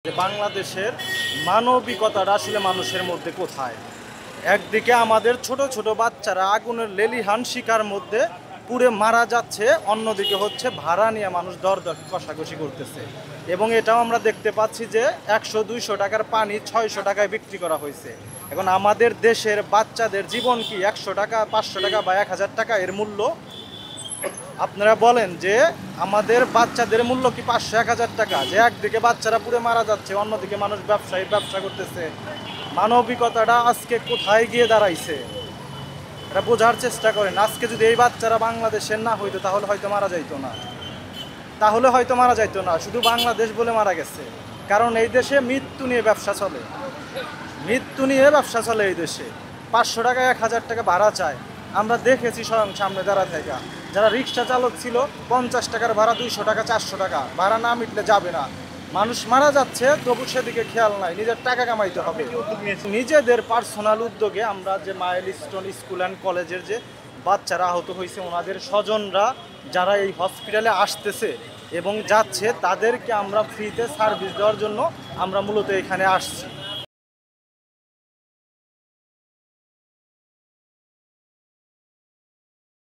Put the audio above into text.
যে বাংলাদেশের মানবিকতাটা আসলে মানুষের মধ্যে কোথায়? একদিকে আমাদের ছোট ছোট বাচ্চারা আগুনের লেলিহান শিকার মধ্যে পুড়ে মারা যাচ্ছে, অন্যদিকে হচ্ছে ভাড়া নিয়ে মানুষ দর দর কষাকষি করতেছে। এবং এটাও আমরা দেখতে পাচ্ছি যে 100-200 টাকার পানি 600 টাকায় বিক্রি করা হয়েছে। এখন আমাদের দেশের বাচ্চাদের জীবন কি 100 টাকা, 500 টাকা বা 1000 টাকা এর মূল্য? আপনারা বলেন যে আমাদের বাচ্চাদের মূল্য কি 500-1000 টাকা? যে একদিকে বাচ্চারা পুড়ে মারা যাচ্ছে, অন্যদিকে মানুষ ব্যবসা করতেছে। মানবিকতাটা আজকে কোথায় গিয়ে দাঁড়াইছে এটা বোঝার চেষ্টা করেন। আজকে যদি এই বাচ্চারা বাংলাদেশের না হইতো তাহলে হয়তো মারা যাইতো না, শুধু বাংলাদেশ বলে মারা গেছে। কারণ এই দেশে মৃত্যু নিয়ে ব্যবসা চলে, এই দেশে 500 টাকা 1000 টাকা ভাড়া চায়। আমরা দেখেছি স্বয়ং সামনে দাঁড়া থেকে, যারা রিক্সা চালক ছিল 50 টাকার ভাড়া 200 টাকা 400 টাকা, ভাড়া না মিটলে যাবে না। মানুষ মারা যাচ্ছে তবু সেদিকে খেয়াল নাই, নিজের টাকা কামাইতে হবে। নিজেদের পার্সোনাল উদ্যোগে আমরা যে মাইলস্টোন স্কুল অ্যান্ড কলেজের যে বাচ্চারা আহত হয়েছে, ওনাদের স্বজনরা যারা এই হসপিটালে আসতেছে এবং যাচ্ছে, তাদেরকে আমরা ফ্রিতে সার্ভিস দেওয়ার জন্য আমরা মূলত এখানে আসছি।